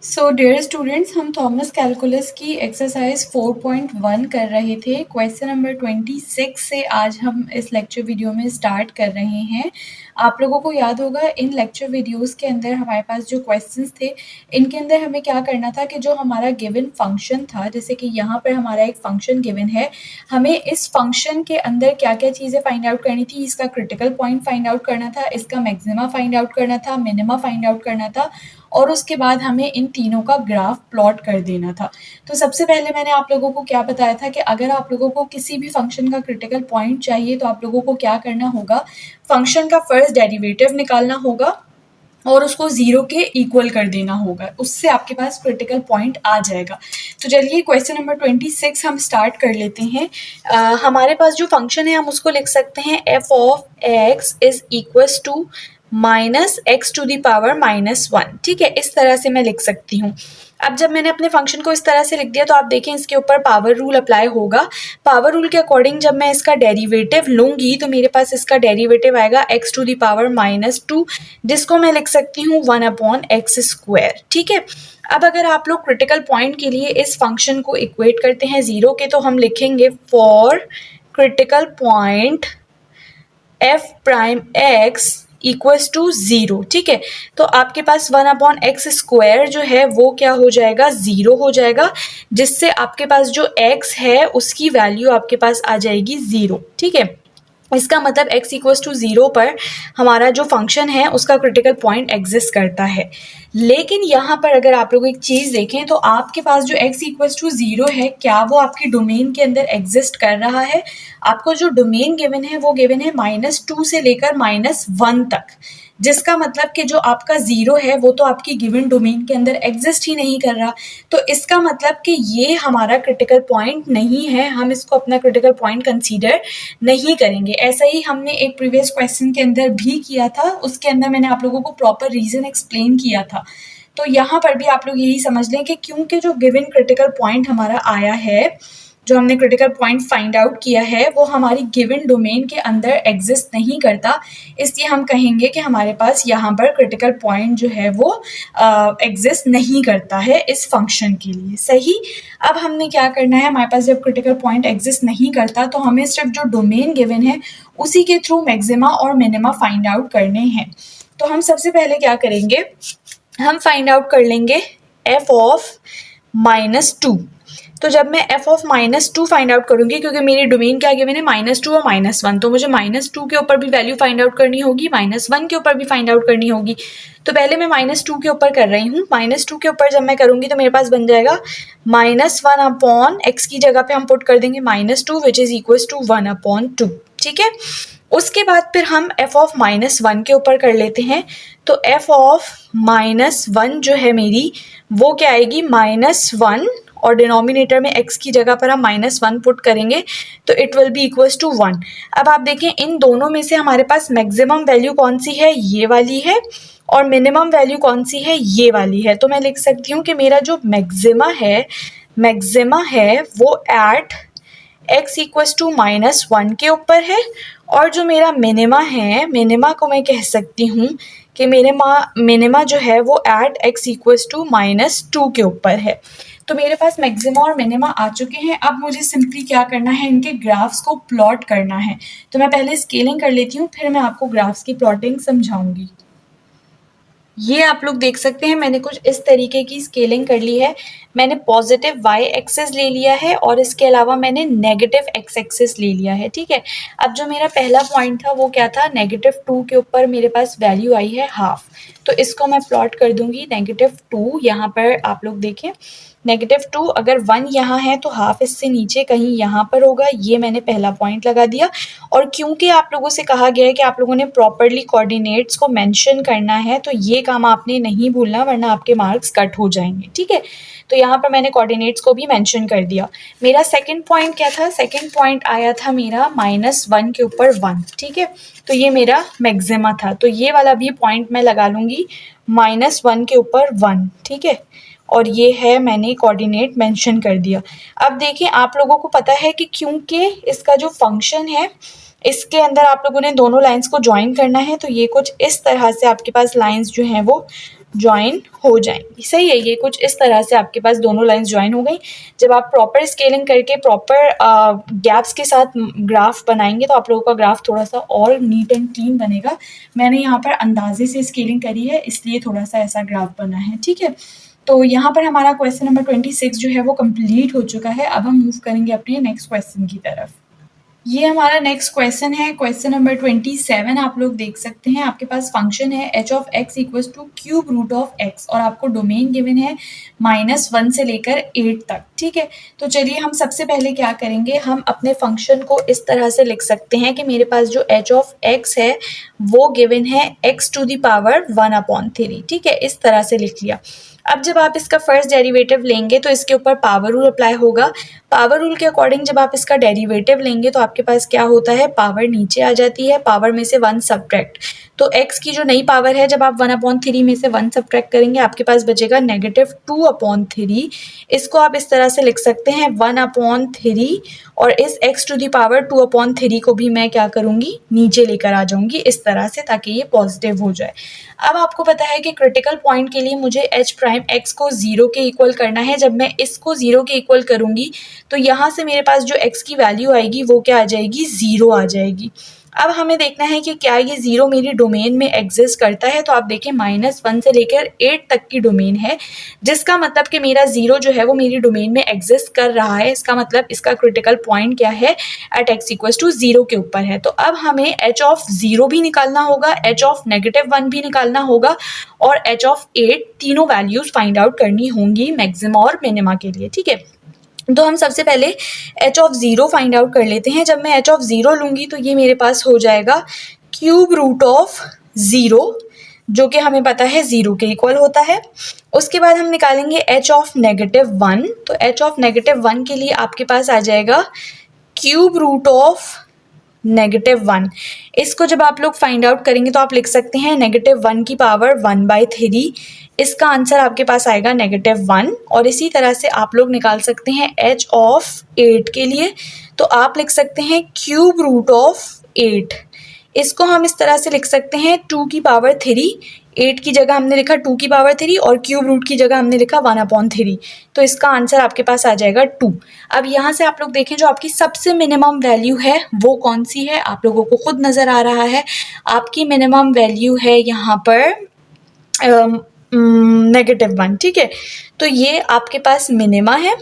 So dear students, हम Thomas calculus की exercise 4.1 कर रहे थे। क्वेश्चन नंबर 26 से आज हम इस लेक्चर वीडियो में स्टार्ट कर रहे हैं। आप लोगों को याद होगा इन लेक्चर वीडियोस के अंदर हमारे पास जो क्वेश्चंस थे, इनके अंदर हमें क्या करना था कि जो हमारा गिवन फंक्शन था, जैसे कि यहाँ पर हमारा एक फंक्शन गिवन है, हमें इस फंक्शन के अंदर क्या क्या चीज़ें फाइंड आउट करनी थी। इसका क्रिटिकल पॉइंट फाइंड आउट करना था, इसका मैक्सिमा फाइंड आउट करना था, मिनिमा फाइंड आउट करना था, और उसके बाद हमें इन तीनों का ग्राफ प्लॉट कर देना था। तो सबसे पहले मैंने आप लोगों को क्या बताया था कि अगर आप लोगों को किसी भी फंक्शन का क्रिटिकल पॉइंट चाहिए तो आप लोगों को क्या करना होगा, फंक्शन का फर्स्ट डेरिवेटिव निकालना होगा और उसको जीरो के इक्वल कर देना होगा, उससे आपके पास क्रिटिकल पॉइंट आ जाएगा। तो चलिए क्वेश्चन नंबर 26 हम स्टार्ट कर लेते हैं। हमारे पास जो फंक्शन है हम उसको लिख सकते हैं F of X is equals to minus X to the power minus one. ठीक है, इस तरह से मैं लिख सकती हूँ। अब जब मैंने अपने फंक्शन को इस तरह से लिख दिया तो आप देखें इसके ऊपर पावर रूल अप्लाई होगा। पावर रूल के अकॉर्डिंग जब मैं इसका डेरिवेटिव लूंगी तो मेरे पास इसका डेरिवेटिव आएगा X to the power minus two, जिसको मैं लिख सकती हूँ 1/x²। ठीक है, अब अगर आप लोग क्रिटिकल पॉइंट के लिए इस फंक्शन को इक्वेट करते हैं जीरो के, तो हम लिखेंगे for critical point F prime X equals to zero. ठीक है, तो आपके पास 1/x² जो है वो क्या हो जाएगा, जीरो हो जाएगा, जिससे आपके पास जो x है उसकी वैल्यू आपके पास आ जाएगी जीरो। ठीक है, इसका मतलब x इक्वल्स टू जीरो पर हमारा जो फंक्शन है उसका क्रिटिकल पॉइंट एग्जिस्ट करता है। लेकिन यहाँ पर अगर आप लोग एक चीज़ देखें तो आपके पास जो x इक्वल्स टू जीरो है, क्या वो आपकी डोमेन के अंदर एग्जिस्ट कर रहा है? आपको जो डोमेन गिवन है वो गिवन है -2 से लेकर -1 तक, जिसका मतलब कि जो आपका जीरो है वो तो आपकी गिवन डोमेन के अंदर एग्जिस्ट ही नहीं कर रहा। तो इसका मतलब कि ये हमारा क्रिटिकल पॉइंट नहीं है, हम इसको अपना क्रिटिकल पॉइंट कंसीडर नहीं करेंगे। ऐसा ही हमने एक प्रीवियस क्वेश्चन के अंदर भी किया था, उसके अंदर मैंने आप लोगों को प्रॉपर रीजन एक्सप्लेन किया था। तो यहाँ पर भी आप लोग यही समझ लें कि क्योंकि जो गिवन क्रिटिकल पॉइंट हमारा आया है, जो हमने क्रिटिकल पॉइंट फाइंड आउट किया है, वो हमारी गिवन डोमेन के अंदर एग्जिस्ट नहीं करता, इसलिए हम कहेंगे कि हमारे पास यहाँ पर क्रिटिकल पॉइंट जो है वो एग्जिस्ट नहीं करता है इस फंक्शन के लिए। सही, अब हमने क्या करना है, हमारे पास जब क्रिटिकल पॉइंट एग्जिस्ट नहीं करता तो हमें सिर्फ जो डोमेन गिवन है उसी के थ्रू मैक्सिमा और मिनिमा फाइंड आउट करने हैं। तो हम सबसे पहले क्या करेंगे, हम फाइंड आउट कर लेंगे एफ ऑफ -2। तो जब मैं एफ ऑफ -2 फाइंड आउट करूंगी, क्योंकि मेरी डोमेन क्या गिवन है -2 और -1, तो मुझे -2 के ऊपर भी वैल्यू फाइंड आउट करनी होगी, -1 के ऊपर भी फाइंड आउट करनी होगी। तो पहले मैं -2 के ऊपर कर रही हूँ। -2 के ऊपर जब मैं करूंगी तो मेरे पास बन जाएगा -1/x की जगह पे हम पुट कर देंगे -2 विच इज इक्वल्स टू 1/2। ठीक है, उसके बाद फिर हम एफ ऑफ -1 के ऊपर कर लेते हैं। तो एफ ऑफ -1 जो है मेरी वो क्या आएगी, -1, और डिनोमिनेटर में x की जगह पर हम -1 पुट करेंगे तो it will be equals to 1। अब आप देखें इन दोनों में से हमारे पास मैक्सिमम वैल्यू कौन सी है, ये वाली है, और मिनिमम वैल्यू कौन सी है, ये वाली है। तो मैं लिख सकती हूँ कि मेरा जो मैक्सिमा है वो एट x इक्वल्स टू -1 के ऊपर है, और जो मेरा मिनिमा है, मिनिमा को मैं कह सकती हूँ कि मिनिमा जो है वो एट x इक्वल्स टू -2 के ऊपर है। तो मेरे पास मैक्सिमा और मिनिमा आ चुके हैं। अब मुझे सिंपली क्या करना है, इनके ग्राफ्स को प्लॉट करना है। तो मैं पहले स्केलिंग कर लेती हूँ, फिर मैं आपको ग्राफ्स की प्लॉटिंग समझाऊंगी। ये आप लोग देख सकते हैं मैंने कुछ इस तरीके की स्केलिंग कर ली है। मैंने पॉजिटिव y एक्सेस ले लिया है और इसके अलावा मैंने नेगेटिव x एक्सेस ले लिया है। ठीक है, अब जो मेरा पहला पॉइंट था वो क्या था, -2 के ऊपर मेरे पास वैल्यू आई है हाफ। तो इसको मैं प्लॉट कर दूंगी -2। यहाँ पर आप लोग देखें -2, अगर 1 यहाँ है तो हाफ इससे नीचे कहीं यहाँ पर होगा। ये मैंने पहला पॉइंट लगा दिया। और क्योंकि आप लोगों से कहा गया है कि आप लोगों ने प्रॉपरली कोऑर्डिनेट्स को मेंशन करना है, तो ये काम आपने नहीं भूलना, वरना आपके मार्क्स कट हो जाएंगे। ठीक है, तो यहाँ पर मैंने कोऑर्डिनेट्स को भी मेंशन कर दिया। मेरा सेकंड पॉइंट क्या था, सेकंड पॉइंट आया था मेरा -1 के ऊपर 1। ठीक है, तो ये मेरा मैक्सिमा था, तो ये वाला भी पॉइंट मैं लगा लूँगी -1 के ऊपर 1। ठीक है, और ये है, मैंने कोऑर्डिनेट मेंशन कर दिया। अब देखिए आप लोगों को पता है कि क्योंकि इसका जो फंक्शन है इसके अंदर आप लोगों ने दोनों लाइंस को ज्वाइन करना है, तो ये कुछ इस तरह से आपके पास लाइंस जो हैं वो ज्वाइन हो जाएंगी। सही है, ये कुछ इस तरह से आपके पास दोनों लाइंस ज्वाइन हो गई। जब आप प्रॉपर स्केलिंग करके प्रॉपर गैप्स के साथ ग्राफ बनाएंगे तो आप लोगों का ग्राफ थोड़ा सा और नीट एंड क्लीन बनेगा। मैंने यहाँ पर अंदाजे से स्केलिंग करी है, इसलिए थोड़ा सा ऐसा ग्राफ बना है। ठीक है, तो यहाँ पर हमारा क्वेश्चन नंबर 26 जो है वो कंप्लीट हो चुका है। अब हम मूव करेंगे अपने नेक्स्ट क्वेश्चन की तरफ। ये हमारा नेक्स्ट क्वेश्चन है, क्वेश्चन नंबर 27। आप लोग देख सकते हैं आपके पास फंक्शन है h of x equals to cube root of x और आपको डोमेन गिवन है -1 से लेकर 8 तक। ठीक है, तो चलिए हम सबसे पहले क्या करेंगे, हम अपने फंक्शन को इस तरह से लिख सकते हैं कि मेरे पास जो h ऑफ x है वो गिवन है x टू द पावर 1/3। ठीक है, इस तरह से लिख लिया। अब जब आप इसका फर्स्ट डेरिवेटिव लेंगे तो इसके ऊपर पावर रूल अप्लाई होगा। पावर रूल के अकॉर्डिंग जब आप इसका डेरिवेटिव लेंगे तो आपके पास क्या होता है, पावर नीचे आ जाती है, पावर में से 1 सब्ट्रैक्ट। तो x की जो नई पावर है, जब आप 1/3 में से 1 सब्ट्रैक्ट करेंगे आपके पास बचेगा -2/3। इसको आप इस तरह से लिख सकते हैं 1/3 और इस x टू दी पावर 2/3 को भी मैं क्या करूँगी, नीचे लेकर आ जाऊँगी इस तरह से, ताकि ये पॉजिटिव हो जाए। अब आपको पता है कि क्रिटिकल पॉइंट के लिए मुझे h प्राइम x को 0 के इक्वल करना है। जब मैं इसको 0 के इक्वल करूँगी तो यहाँ से मेरे पास जो x की वैल्यू आएगी वो क्या आ जाएगी, 0 आ जाएगी। अब हमें देखना है कि क्या ये 0 मेरी डोमेन में एग्जिस्ट करता है। तो आप देखें -1 से लेकर 8 तक की डोमेन है, जिसका मतलब कि मेरा 0 जो है वो मेरी डोमेन में एग्जिस्ट कर रहा है। इसका मतलब इसका क्रिटिकल पॉइंट क्या है, एट x इक्वल्स टू 0 के ऊपर है। तो अब हमें h ऑफ 0 भी निकालना होगा, h ऑफ -1 भी निकालना होगा और h ऑफ 8, तीनों वैल्यूज फाइंड आउट करनी होंगी मैक्सिमा और मिनिमा के लिए। ठीक है, तो हम सबसे पहले h ऑफ 0 फाइंड आउट कर लेते हैं। जब मैं h ऑफ 0 लूँगी तो ये मेरे पास हो जाएगा क्यूब रूट ऑफ 0, जो कि हमें पता है 0 के इक्वल होता है। उसके बाद हम निकालेंगे h ऑफ -1। तो h ऑफ -1 के लिए आपके पास आ जाएगा क्यूब रूट ऑफ -1। इसको जब आप लोग फाइंड आउट करेंगे तो आप लिख सकते हैं -1 की पावर 1/3। इसका आंसर आपके पास आएगा -1। और इसी तरह से आप लोग निकाल सकते हैं h ऑफ 8 के लिए। तो आप लिख सकते हैं क्यूब रूट ऑफ 8। इसको हम इस तरह से लिख सकते हैं 2 की पावर 3। 8 की जगह हमने लिखा 2 की पावर 3 और क्यूब रूट की जगह हमने लिखा 1/3। तो इसका आंसर आपके पास आ जाएगा 2। अब यहाँ से आप लोग देखें जो आपकी सबसे मिनिमम वैल्यू है वो कौन सी है, आप लोगों को खुद नज़र आ रहा है। आपकी मिनिमम वैल्यू है यहाँ पर -1। ठीक है, तो ये आपके पास मिनिमा है।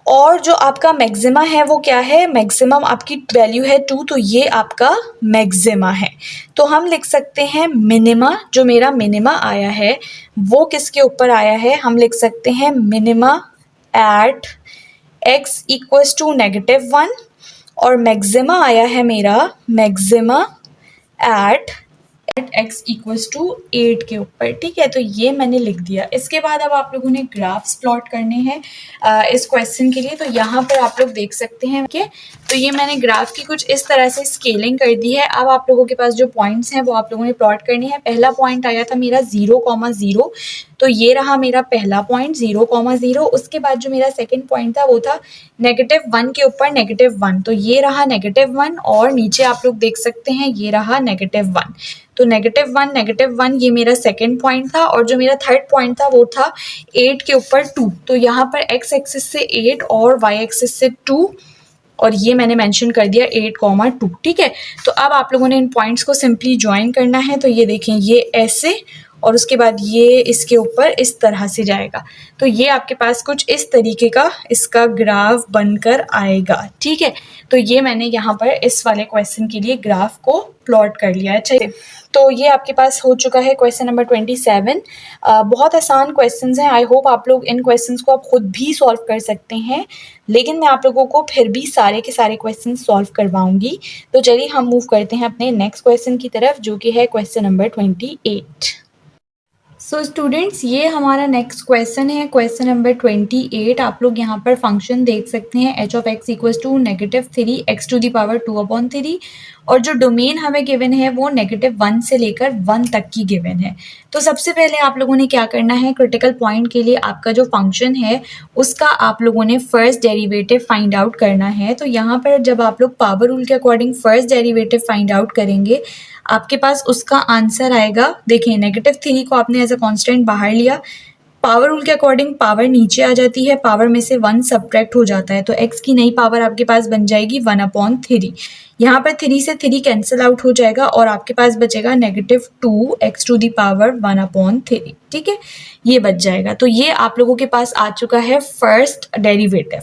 और जो आपका मैक्सिमा है वो क्या है, मैक्सिमम आपकी वैल्यू है 2, तो ये आपका मैक्सिमा है। तो हम लिख सकते हैं मिनिमा, जो मेरा मिनिमा आया है वो किसके ऊपर आया है, हम लिख सकते हैं minima at x equals to -1 और मैक्सिमा आया है मेरा maxima at x equals to 8 के ऊपर। ठीक है, तो ये मैंने लिख दिया। इसके बाद अब आप लोगों ने ग्राफ्स प्लॉट करने हैं इस क्वेश्चन के लिए। तो यहाँ पर आप लोग देख सकते हैं कि तो ये मैंने ग्राफ की कुछ इस तरह से स्केलिंग कर दी है। अब आप लोगों के पास जो पॉइंट्स हैं वो आप लोगों ने प्लॉट करने हैं। पहला पॉइंट आया था मेरा 0,0, तो ये रहा मेरा पहला पॉइंट 0,0। उसके बाद जो मेरा सेकंड पॉइंट था वो था -1 के ऊपर -1, तो ये रहा -1 और नीचे आप लोग देख सकते हैं ये रहा -1। तो -1 ये मेरा सेकंड पॉइंट था और जो मेरा थर्ड पॉइंट था वो था 8 के ऊपर 2। तो यहाँ पर x एक्सिस से 8 और y एक्सिस से 2 और ये मैंने मेंशन कर दिया 8,2। ठीक है, तो अब आप लोगों ने इन पॉइंट्स को सिंपली ज्वाइन करना है। तो ये देखें ये ऐसे और उसके बाद ये इसके ऊपर इस तरह से जाएगा। तो ये आपके पास कुछ इस तरीके का इसका ग्राफ बनकर आएगा। ठीक है, तो ये मैंने यहाँ पर इस वाले क्वेश्चन के लिए ग्राफ को प्लॉट कर लिया है। अच्छा, तो ये आपके पास हो चुका है क्वेश्चन नंबर 27। बहुत आसान क्वेश्चंस हैं। आई होप आप लोग इन क्वेश्चंस को आप खुद भी सॉल्व कर सकते हैं, लेकिन मैं आप लोगों को फिर भी सारे के सारे क्वेश्चन सॉल्व करवाऊंगी। तो चलिए हम मूव करते हैं अपने नेक्स्ट क्वेश्चन की तरफ, जो कि है क्वेश्चन नंबर 28। सो स्टूडेंट्स, ये हमारा नेक्स्ट क्वेश्चन है, क्वेश्चन नंबर 28। आप लोग यहाँ पर फंक्शन देख सकते हैं h of x equals to -3 x to the power 2/3 और जो डोमेन हमें गिवन है वो -1 से लेकर 1 तक की गिवन है। तो सबसे पहले आप लोगों ने क्या करना है, क्रिटिकल पॉइंट के लिए आपका जो फंक्शन है उसका आप लोगों ने फर्स्ट डेरिवेटिव फाइंड आउट करना है। तो यहाँ पर जब आप लोग पावर रूल के according first derivative find out करेंगे आपके पास उसका आंसर आएगा, देखिए -3 को आपने एज अ कांस्टेंट बाहर लिया, पावर रूल के अकॉर्डिंग पावर नीचे आ जाती है, पावर में से 1 सब्ट्रैक्ट हो जाता है, तो x की नई पावर आपके पास बन जाएगी 1/3। यहाँ पर 3 से 3 कैंसिल आउट हो जाएगा और आपके पास बचेगा -2x⁻1/3, ठीक है, ये बच जाएगा। तो ये आप लोगों के पास आ चुका है फर्स्ट डेरिवेटिव।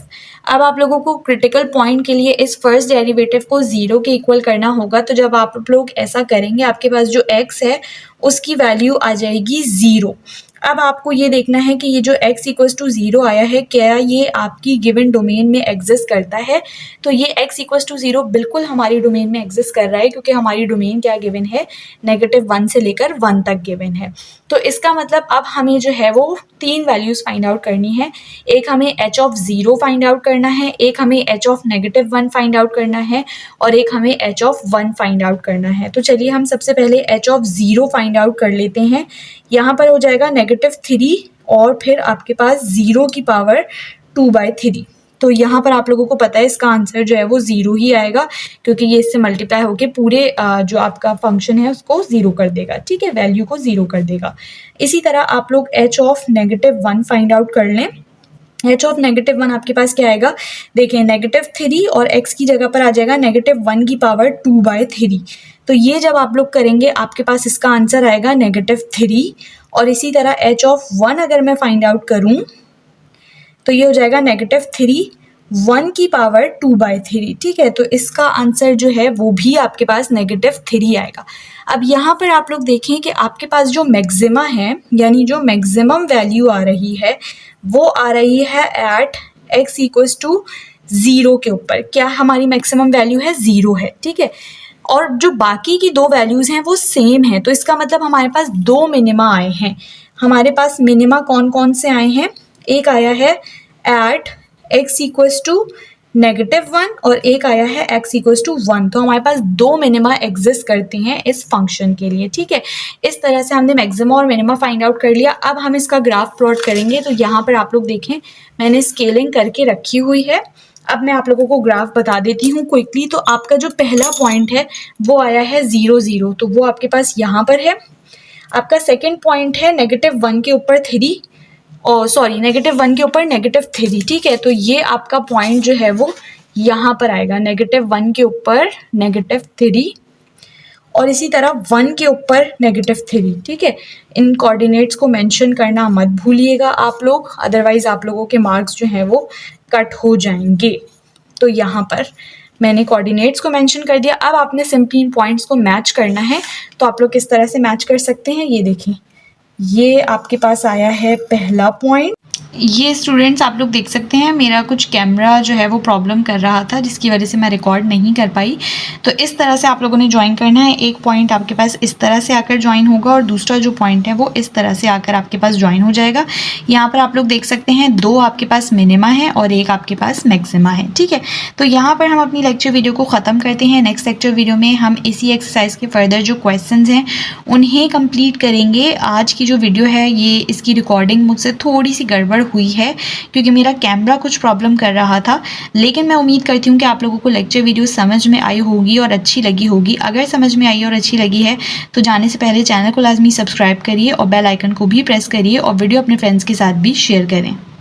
अब आप लोगों को क्रिटिकल पॉइंट के लिए इस फर्स्ट डेरिवेटिव को 0 के इक्वल करना होगा। तो जब आप लोग ऐसा करेंगे, आपके पास जो x है उसकी वैल्यू आ जाएगी 0। अब आपको ये देखना है कि ये जो x इक्वल्स टू 0 आया है, क्या ये आपकी गिवन डोमेन में एग्जिस्ट करता है। तो ये x इक्वल्स टू 0 बिल्कुल हमारी डोमेन में एग्जिस्ट कर रहा है, क्योंकि हमारी डोमेन क्या गिवन है, -1 से लेकर 1 तक गिवन है। तो इसका मतलब अब हमें जो है वो 3 वैल्यूज़ फाइंड आउट करनी है। एक हमें h(0) फाइंड आउट करना है, एक हमें h(-1) फाइंड आउट करना है और एक हमें h(1) फाइंड आउट करना है। तो चलिए हम सबसे पहले h(0) फाइंड आउट कर लेते हैं। यहाँ पर हो जाएगा -3 और फिर आपके पास 0 की पावर 2/3। तो यहाँ पर आप लोगों को पता है इसका आंसर जो है वो 0 ही आएगा, क्योंकि ये इससे मल्टीप्लाई होके पूरे जो आपका फंक्शन है उसको 0 कर देगा, ठीक है, वैल्यू को 0 कर देगा। इसी तरह आप लोग h(-1) फाइंड आउट कर लें। h(-1) आपके पास क्या आएगा, देखिए -3 और x की जगह पर आ जाएगा -1 की पावर 2/3। तो ये जब आप लोग करेंगे आपके पास इसका आंसर आएगा -3। और इसी तरह h(1) अगर मैं फाइंड आउट करूं तो ये हो जाएगा -3 1 की पावर 2/3, ठीक है। तो इसका आंसर जो है वो भी आपके पास -3 आएगा। अब यहाँ पर आप लोग देखें कि आपके पास जो मैक्सिमा है, यानी जो मैक्सिमम वैल्यू आ रही है वो आ रही है एट x इक्वल्स टू 0 के ऊपर। क्या हमारी मैक्सिमम वैल्यू है, 0 है, ठीक है। और जो बाकी की 2 वैल्यूज़ हैं वो सेम है। तो इसका मतलब हमारे पास 2 मिनिमा आए हैं। हमारे पास मिनिमा कौन कौन से आए हैं, एक आया है एट x इक्वल्स टू -1 और एक आया है x इक्वल्स टू 1। तो हमारे पास 2 मिनिमा एग्जिस्ट करते हैं इस फंक्शन के लिए, ठीक है। इस तरह से हमने मैक्सिमा और मिनिमा फाइंड आउट कर लिया। अब हम इसका ग्राफ प्लॉट करेंगे। तो यहाँ पर आप लोग देखें, मैंने स्केलिंग करके रखी हुई है। अब मैं आप लोगों को ग्राफ बता देती हूँ क्विकली। तो आपका जो पहला पॉइंट है वो आया है 0 0, तो वो आपके पास यहाँ पर है। आपका सेकेंड पॉइंट है -1 के ऊपर 3, और सॉरी -1 के ऊपर -3, ठीक है। तो ये आपका पॉइंट जो है वो यहाँ पर आएगा, -1 के ऊपर -3 और इसी तरह 1 के ऊपर -3, ठीक है। इन कोऑर्डिनेट्स को मेंशन करना मत भूलिएगा आप लोग, अदरवाइज आप लोगों के मार्क्स जो हैं वो कट हो जाएंगे। तो यहाँ पर मैंने कोऑर्डिनेट्स को मेंशन कर दिया। अब आपने सिंपली इन पॉइंट्स को मैच करना है। तो आप लोग किस तरह से मैच कर सकते हैं, ये देखिए, ये आपके पास आया है पहला पॉइंट। ये स्टूडेंट्स आप लोग देख सकते हैं, मेरा कुछ कैमरा जो है वो प्रॉब्लम कर रहा था, जिसकी वजह से मैं रिकॉर्ड नहीं कर पाई। तो इस तरह से आप लोगों ने ज्वाइन करना है। एक पॉइंट आपके पास इस तरह से आकर ज्वाइन होगा और दूसरा जो पॉइंट है वो इस तरह से आकर आपके पास ज्वाइन हो जाएगा। यहाँ पर आप लोग देख सकते हैं 2 आपके पास मिनिमा है और एक आपके पास मैक्सिमा है, ठीक है। तो यहाँ पर हम अपनी लेक्चर वीडियो को ख़त्म करते हैं। नेक्स्ट लेक्चर वीडियो में हम इसी एक्सरसाइज के फर्दर जो क्वेश्चन हैं उन्हें कम्प्लीट करेंगे। आज की जो वीडियो है ये इसकी रिकॉर्डिंग मुझसे थोड़ी सी गड़बड़ हुई है, क्योंकि मेरा कैमरा कुछ प्रॉब्लम कर रहा था। लेकिन मैं उम्मीद करती हूँ कि आप लोगों को लेक्चर वीडियो समझ में आई होगी और अच्छी लगी होगी। अगर समझ में आई और अच्छी लगी है तो जाने से पहले चैनल को लाजमी सब्सक्राइब करिए और बेल आइकन को भी प्रेस करिए और वीडियो अपने फ्रेंड्स के साथ भी शेयर करें।